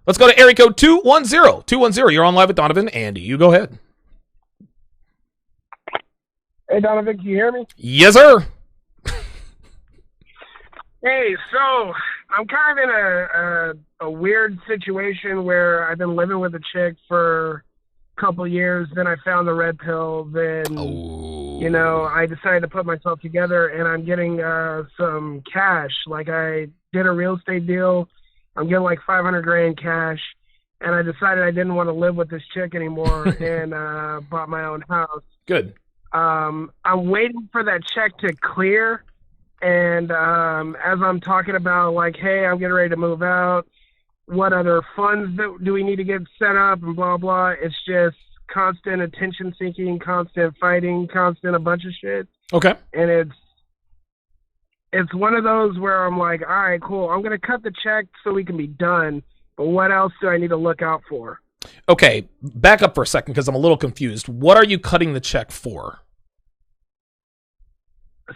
Let's go to area code 210. 210, you're on live with Donovan. Andy, you go ahead. Hey, Donovan, can you hear me? Yes, sir. Hey, so I'm kind of in a weird situation where I've been living with a chick for a couple years. Then I found the red pill. Then, I decided to put myself together, and I'm getting some cash. Like, I did a real estate deal. I'm getting like $500,000 cash, and I decided I didn't want to live with this chick anymore and bought my own house. Good. I'm waiting for that check to clear, and as I'm talking about, like, hey, I'm getting ready to move out, what other funds do we need to get set up, and blah, blah. It's just constant attention-seeking, constant fighting, constant a bunch of shit. Okay. And it's one of those where I'm like, all right, cool, I'm going to cut the check so we can be done, but what else do I need to look out for? Okay, back up for a second because I'm a little confused. What are you cutting the check for?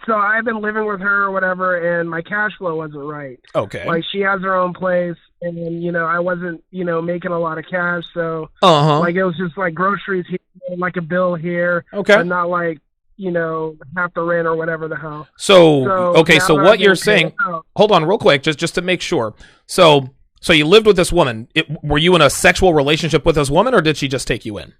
So I've been living with her or whatever, and my cash flow wasn't right. Okay. Like, she has her own place, and, I wasn't, making a lot of cash, so, like, it was just, like, groceries here, like a bill here. Okay. But not, like, half the rent or whatever the hell. So what you're saying, hold on real quick, just to make sure. So you lived with this woman. Were you in a sexual relationship with this woman, or did she just take you in?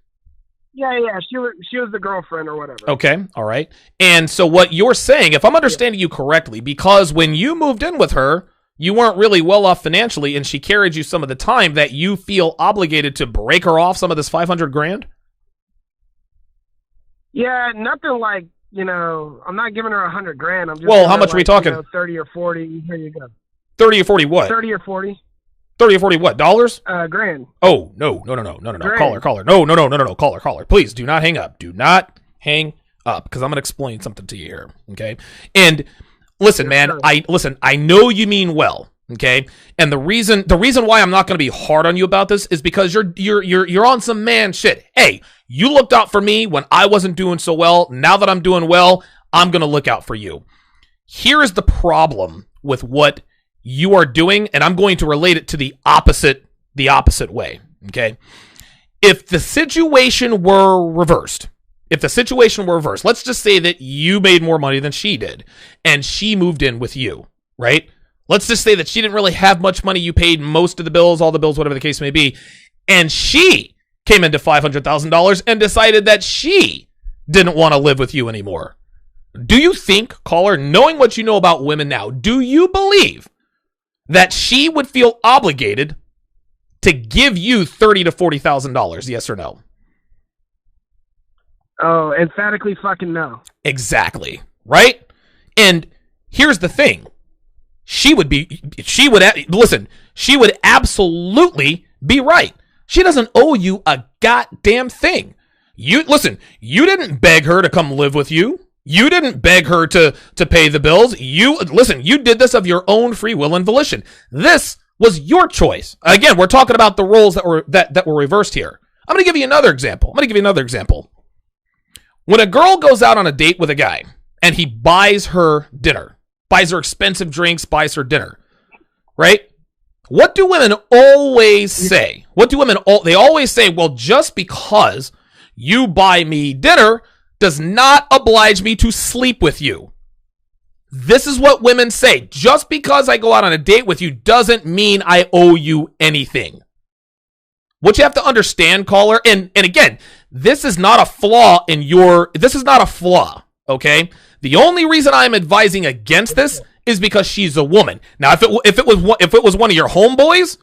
Yeah, she was the girlfriend or whatever. Okay, all right. And so what you're saying, if I'm understanding you correctly, because when you moved in with her, you weren't really well off financially, and she carried you some of the time, that you feel obligated to break her off some of this $500,000? Yeah, nothing like, I'm not giving her $100,000. I'm just how much are we talking? 30 or 40. Here you go. 30 or 40 what? 30 or 40. 30 or 40 what? Dollars? Grand. Oh, no. Caller. No. Caller. Please do not hang up. Do not hang up, because I'm going to explain something to you here. Okay. And listen, man, I know you mean well. Okay. And the reason why I'm not going to be hard on you about this is because you're on some man shit. Hey, you looked out for me when I wasn't doing so well. Now that I'm doing well, I'm going to look out for you. Here is the problem with what you are doing, and I'm going to relate it to the opposite way, okay? If the situation were reversed, let's just say that you made more money than she did, and she moved in with you, right? Let's just say that she didn't really have much money. You paid most of the bills, all the bills, whatever the case may be, and she came into $500,000 and decided that she didn't want to live with you anymore. Do you think, caller, knowing what you know about women now, do you believe that she would feel obligated to give you $30,000 to $40,000? Yes or no? Oh, emphatically fucking no. Exactly. Right? And here's the thing. She would absolutely be right. She doesn't owe you a goddamn thing. You didn't beg her to come live with you. You didn't beg her to pay the bills. You did this of your own free will and volition. This was your choice. Again, we're talking about the roles that were reversed here. I'm going to give you another example. When a girl goes out on a date with a guy and he buys her dinner, buys her expensive drinks, buys her dinner, right? What do women always say? They always say, well, just because you buy me dinner does not oblige me to sleep with you. This is what women say. Just because I go out on a date with you doesn't mean I owe you anything. What you have to understand, caller, and again, this is not a flaw, okay? The only reason I'm advising against this is because she's a woman. Now, if it was one of your homeboys,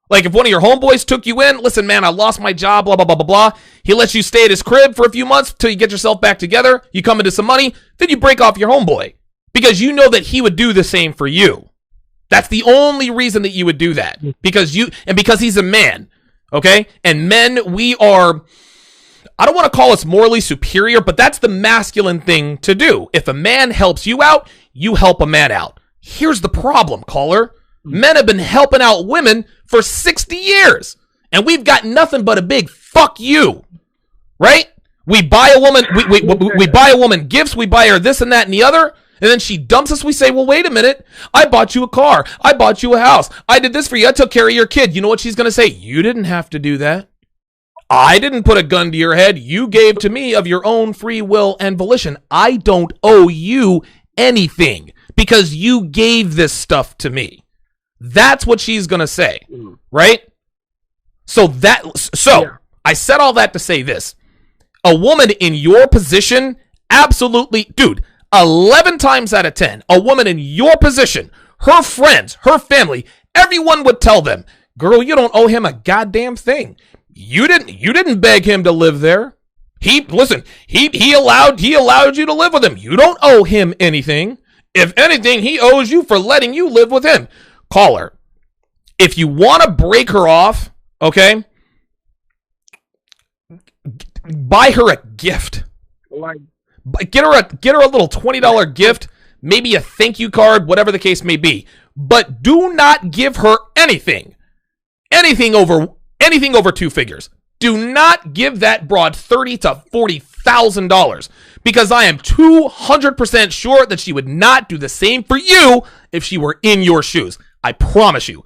like if one of your homeboys took you in, listen, man, I lost my job, blah, blah, blah, blah, blah. He lets you stay at his crib for a few months till you get yourself back together. You come into some money, then you break off your homeboy because you know that he would do the same for you. That's the only reason that you would do that, because he's a man, okay? And men, I don't want to call us morally superior, but that's the masculine thing to do. If a man helps you out, you help a man out. Here's the problem, caller. Men have been helping out women for 60 years, and we've got nothing but a big fuck you, right? We buy a woman, we buy a woman gifts, we buy her this and that and the other, And then she dumps us. We say, well, wait a minute. I bought you a car. I bought you a house. I did this for you. I took care of your kid. You know what she's going to say? You didn't have to do that. I didn't put a gun to your head. You gave to me of your own free will and volition. I don't owe you anything because you gave this stuff to me. That's what she's going to say, right? So I said all that to say this. A woman in your position, absolutely, dude, 11 times out of 10, a woman in your position, her friends, her family, everyone would tell them, girl, you don't owe him a goddamn thing. You didn't beg him to live there. He allowed you to live with him. You don't owe him anything. If anything, he owes you for letting you live with him. Call her. If you want to break her off, okay, buy her a gift. Get her a little $20 gift, maybe a thank you card, whatever the case may be. But do not give her anything over 2 figures. Do not give that broad $30,000 to $40,000 because I am 200% sure that she would not do the same for you if she were in your shoes. I promise you.